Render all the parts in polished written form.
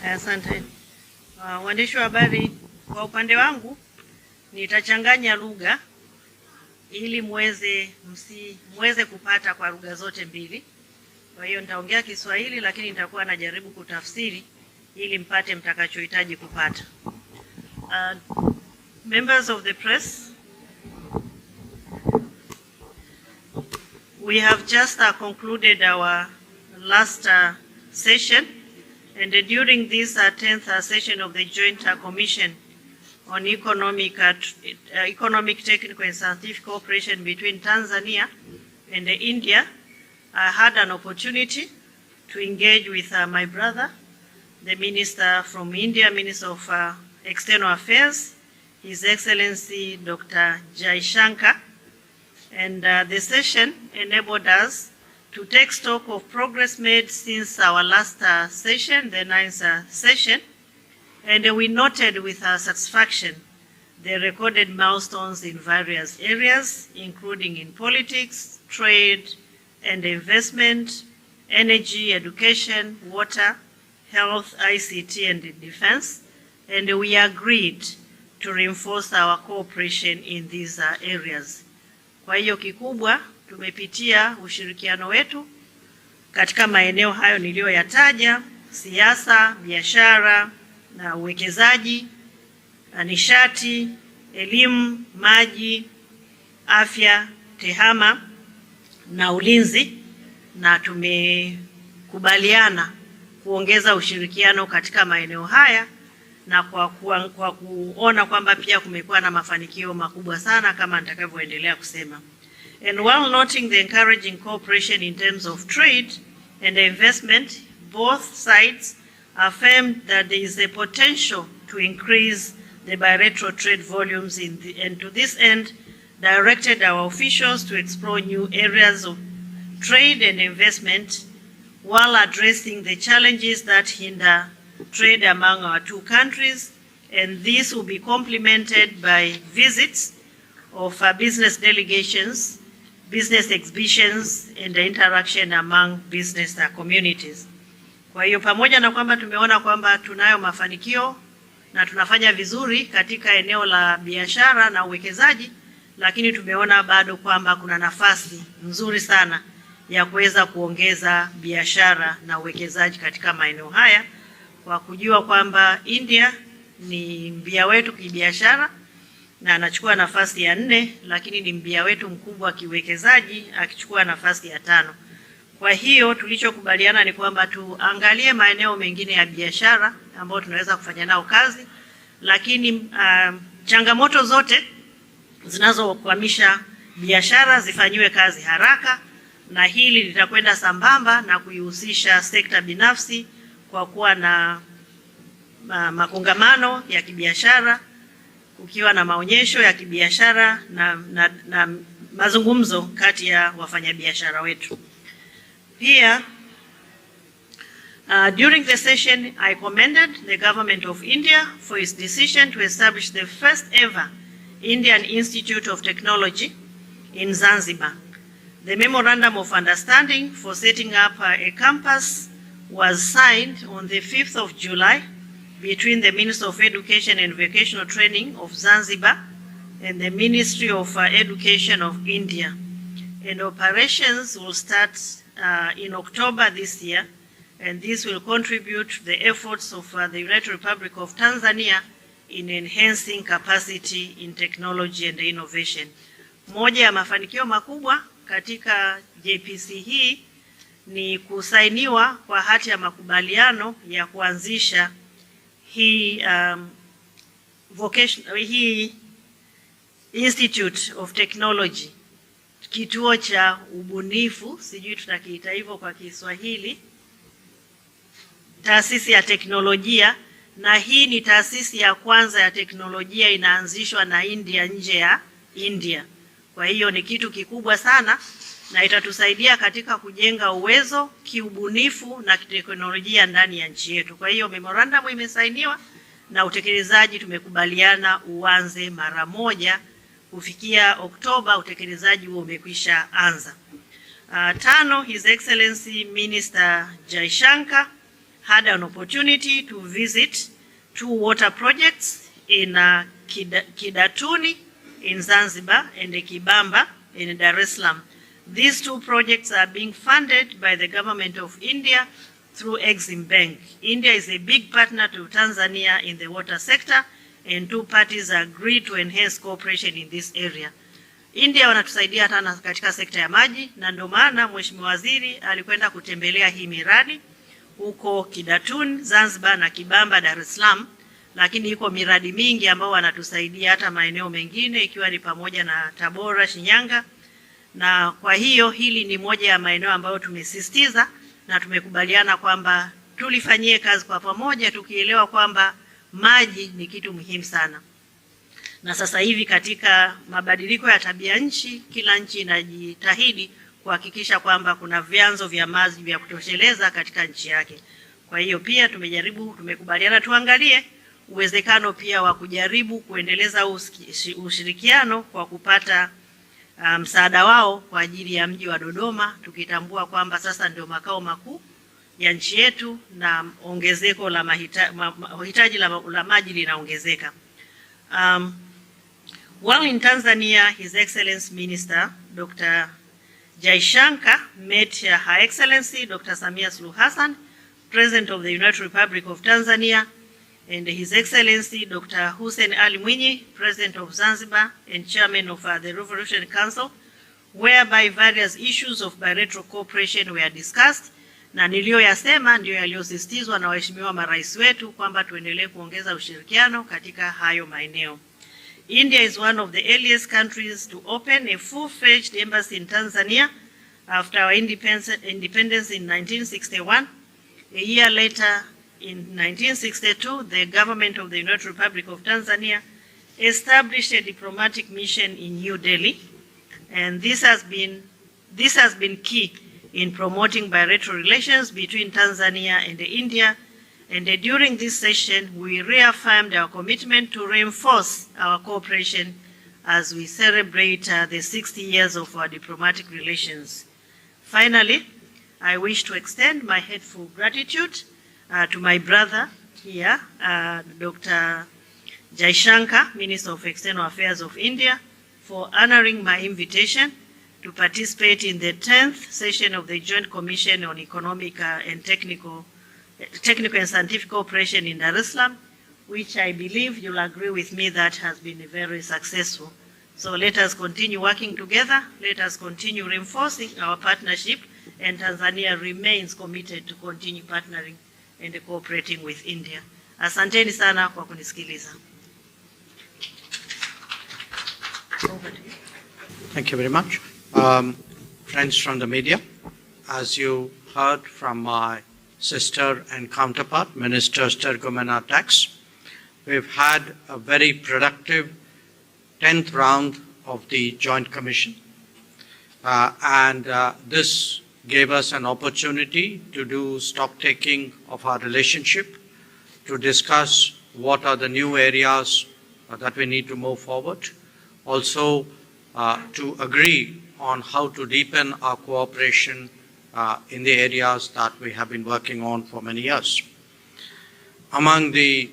Asante. Waandishi wa habari, kwa upande wangu nitachanganya lugha ili muweze kupata kwa lugha zote mbili. Kwa hiyo nitaongea Kiswahili lakini nitakuwa najaribu kutafsiri ili mpate mtakachohitaji kupata. Members of the press, we have just concluded our last session, and during this 10th session of the Joint Commission on Economic Technical and Scientific Cooperation between Tanzania and India, I had an opportunity to engage with my brother, the Minister from India, Minister of External Affairs, His Excellency Dr. Jaishankar, and the session enabled us to take stock of progress made since our last session, the 9th session, and we noted with satisfaction the recorded milestones in various areas, including in politics, trade and investment, energy, education, water, health, ICT and defense, and we agreed to reinforce our cooperation in these areas. Kwa hiyo kikubwa tumepitia ushirikiano wetu katika maeneo hayo niliyoyataja: siasa, biashara na uwekezaji, nishati, elimu, maji, afya, tehama na ulinzi, na tumekubaliana kuongeza ushirikiano katika maeneo haya na kwa kuona kwamba pia kumekuwa na mafanikio makubwa sana kama nitakavyoendelea kusema. And while noting the encouraging cooperation in terms of trade and investment, both sides affirmed that there is a potential to increase the bilateral trade volumes and to this end directed our officials to explore new areas of trade and investment while addressing the challenges that hinder trade among our two countries, and this will be complemented by visits of business delegations, business exhibitions and interaction among business communities. Kwa hiyo pamoja na kwamba tumeona kwamba tunayo mafanikio na tunafanya vizuri katika eneo la biashara na uwekezaji, lakini tumeona bado kwamba kuna nafasi nzuri sana ya kuweza kuongeza biashara na uwekezaji katika maeneo haya, kwa kujua kwamba India ni mbia wetu kibiashara na anachukua nafasi ya 4, lakini ni mbia wetu mkubwa kiuwekezaji akichukua nafasi ya 5. Kwa hiyo tulichokubaliana ni kwamba tuangalie maeneo mengine ya biashara ambayo tunaweza kufanya nao kazi, lakini changamoto zote zinazokwamisha biashara zifanyiwe kazi haraka, na hili litakwenda sambamba na kuihusisha sekta binafsi kwa kuwa na makongamano ya kibiashara, kukiwa na maonyesho ya kibiashara na mazungumzo kati ya wafanyabiashara wetu. Here, during the session, I commended the government of India for its decision to establish the first ever Indian Institute of Technology in Zanzibar. The memorandum of understanding for setting up a campus was signed on the 5th of July between the Minister of Education and Vocational Training of Zanzibar and the Ministry of Education of India. And operations will start in October this year, and this will contribute to the efforts of the United Republic of Tanzania in enhancing capacity in technology and innovation. Moja ya mafanikio makubwa katika JPC hii ni kusainiwa kwa hati ya makubaliano ya kuanzisha hii Institute of Technology, kituo cha ubunifu, sijui tutakiita hivyo kwa Kiswahili, taasisi ya teknolojia, na hii ni taasisi ya kwanza ya teknolojia inaanzishwa na India nje ya India. Kwa hiyo ni kitu kikubwa sana na itatusaidia katika kujenga uwezo kiubunifu na kiteknolojia ndani ya nchi yetu. Kwa hiyo memorandum imesainiwa na utekelezaji tumekubaliana uanze mara moja. Kufikia Oktoba utekelezaji huo umekwisha anza. 5, His Excellency Minister Jaishankar had an opportunity to visit 2 water projects in Kidatuni in Zanzibar and Kibamba in Dar es Salaam. These 2 projects are being funded by the government of India through Exim Bank. India is a big partner to Tanzania in the water sector, and 2 parties agreed to enhance cooperation in this area. India wanatusaidia hata katika sekta ya maji, na ndio maana Mheshimiwa Waziri alikwenda kutembelea hii miradi huko Kidatuni Zanzibar na Kibamba Dar es Salaam, lakini iko miradi mingi ambao wanatusaidia hata maeneo mengine ikiwa ni pamoja na Tabora, Shinyanga, na kwa hiyo hili ni moja ya maeneo ambayo tumesisitiza na tumekubaliana kwamba tulifanyie kazi kwa pamoja, tukielewa kwamba maji ni kitu muhimu sana. Na sasa hivi katika mabadiliko ya tabia nchi, kila nchi inajitahidi kuhakikisha kwamba kuna vyanzo vya maji vya kutosheleza katika nchi yake. Kwa hiyo pia tumekubaliana tuangalie uwezekano pia wa kujaribu kuendeleza ushirikiano kwa kupata msaada wao kwa ajili ya mji wa Dodoma, tukitambua kwamba sasa ndio makao makuu ya nchi yetu na ongezeko la mahitaji la maji linaongezeka. While in Tanzania, His Excellency Minister Dr. Jaishankar met Her Excellency Dr. Samia Suluhu Hassan, President of the United Republic of Tanzania, and His Excellency Dr. Hussein Ali Mwinyi, President of Zanzibar and Chairman of the Revolution Council, whereby various issues of bilateral cooperation were discussed, na niliyoyasema ndio yaliyosisitizwa na waheshimiwa marais wetu kwamba tuendelee kuongeza ushirikiano katika hayo maeneo. India is one of the earliest countries to open a full-fledged embassy in Tanzania after our independence in 1961. A year later, in 1962, the government of the United Republic of Tanzania established a diplomatic mission in New Delhi, and this has been key in promoting bilateral relations between Tanzania and India. And during this session, we reaffirmed our commitment to reinforce our cooperation as we celebrate the 60 years of our diplomatic relations. Finally, I wish to extend my heartfelt gratitude to my brother here, Dr. Jaishankar, Minister of External Affairs of India, for honoring my invitation to participate in the 10th session of the Joint Commission on Economic and Technical and Scientific Cooperation in Dar es Salaam, which I believe you'll agree with me that has been very successful. So let us continue working together, let us continue reinforcing our partnership, and Tanzania remains committed to continue partnering and cooperating with India. Asanteni sana kwa kunisikiliza. Thank you very much. Friends from the media, as you heard from my sister and counterpart, Minister Stergomena Tax, we've had a very productive 10th round of the Joint Commission. And this gave us an opportunity to do stock-taking of our relationship, to discuss what are the new areas that we need to move forward, also to agree on how to deepen our cooperation in the areas that we have been working on for many years. Among the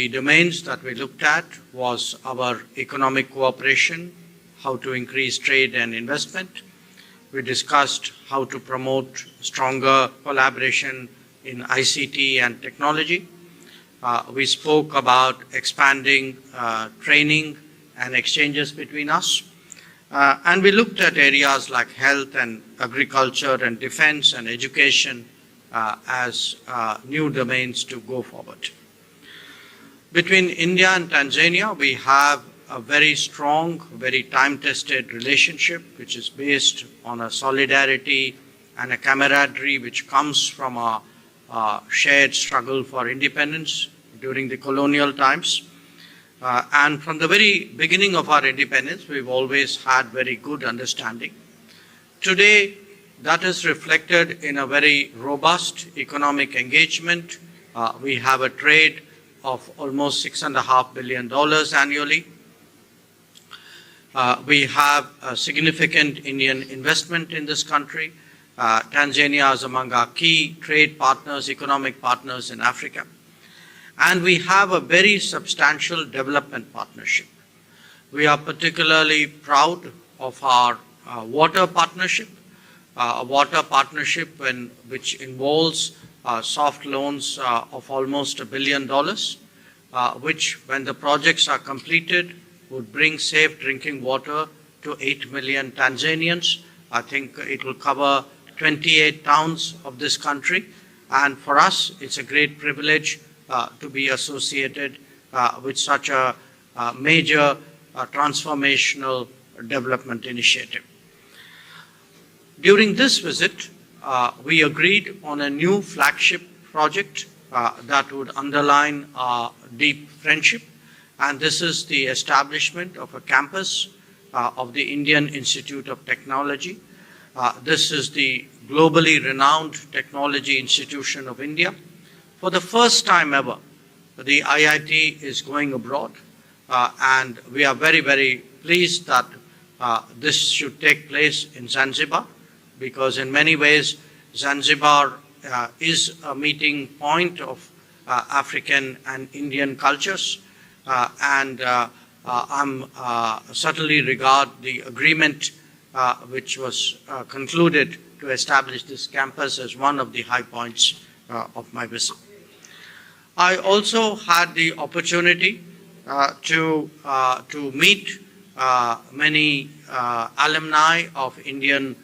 domains that we looked at was our economic cooperation, how to increase trade and investment. We discussed how to promote stronger collaboration in ICT and technology. We spoke about expanding training and exchanges between us. And we looked at areas like health and agriculture and defense and education as new domains to go forward. Between India and Tanzania, we have a very strong, very time-tested relationship, which is based on a solidarity and a camaraderie which comes from a shared struggle for independence during the colonial times. And from the very beginning of our independence, we've always had very good understanding. Today, that is reflected in a very robust economic engagement. We have a trade of almost $6.5 billion annually. We have a significant Indian investment in this country. Tanzania is among our key trade partners, economic partners in Africa. And we have a very substantial development partnership. We are particularly proud of our water partnership, which involves soft loans of almost $1 billion, which, when the projects are completed, would bring safe drinking water to 8 million Tanzanians. I think it will cover 28 towns of this country. And for us, it's a great privilege to be associated with such a major transformational development initiative. During this visit, we agreed on a new flagship project that would underline our deep friendship, and this is the establishment of a campus of the Indian Institute of Technology. This is the globally renowned technology institution of India. For the first time ever, the IIT is going abroad, and we are very, very pleased that this should take place in Zanzibar, because in many ways Zanzibar is a meeting point of African and Indian cultures, and I certainly regard the agreement which was concluded to establish this campus as one of the high points of my visit. I also had the opportunity to meet many alumni of Indian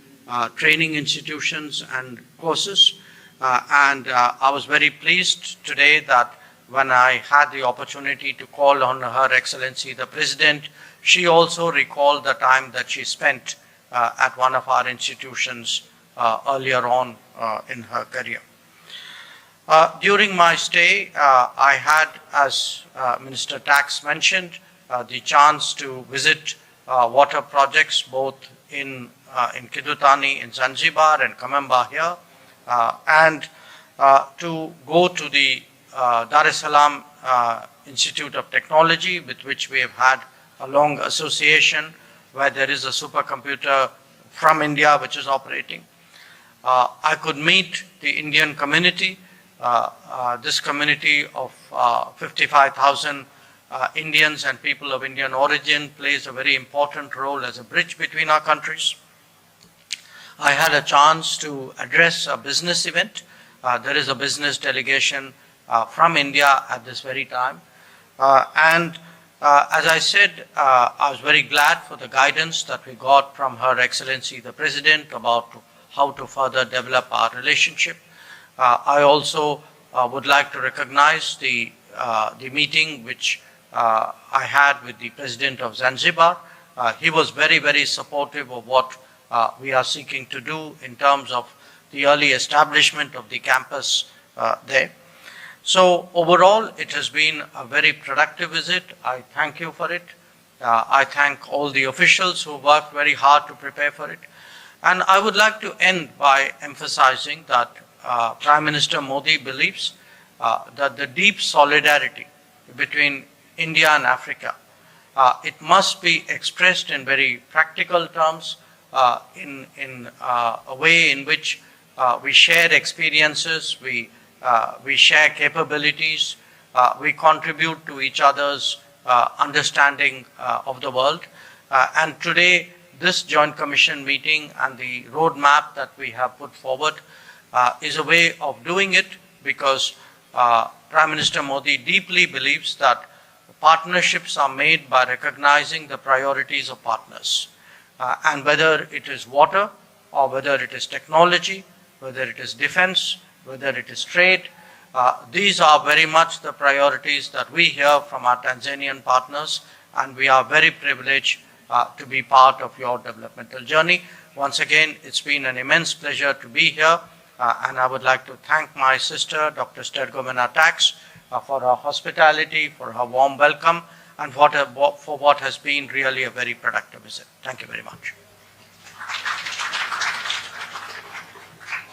training institutions and courses, and I was very pleased today that when I had the opportunity to call on Her Excellency the President, she also recalled the time that she spent at one of our institutions earlier on in her career. During my stay, I had, as Minister Tax mentioned, the chance to visit water projects both in Kidutani in Zanzibar and Kamemba here, and to go to the Dar es Salaam Institute of Technology, with which we have had a long association, where there is a supercomputer from India which is operating. I could meet the Indian community. This community of 55,000 Indians and people of Indian origin plays a very important role as a bridge between our countries. I had a chance to address a business event. There is a business delegation from India at this very time. And as I said, I was very glad for the guidance that we got from Her Excellency the President about how to further develop our relationship. I also would like to recognize the meeting which I had with the President of Zanzibar. He was very, very supportive of what we are seeking to do in terms of the early establishment of the campus there. So overall, it has been a very productive visit. I thank you for it. I thank all the officials who worked very hard to prepare for it. And I would like to end by emphasizing that Prime Minister Modi believes that the deep solidarity between India and Africa, it must be expressed in very practical terms, in a way in which we share experiences, we share capabilities, we contribute to each other's understanding of the world. And today, this Joint Commission meeting and the roadmap that we have put forward is a way of doing it, because Prime Minister Modi deeply believes that partnerships are made by recognizing the priorities of partners. And whether it is water, or whether it is technology, whether it is defense, whether it is trade, these are very much the priorities that we hear from our Tanzanian partners, and we are very privileged to be part of your developmental journey. Once again, it's been an immense pleasure to be here, and I would like to thank my sister, Dr. Stergomena Tax, for her hospitality, for her warm welcome, and for what has been really a very productive visit. Thank you very much.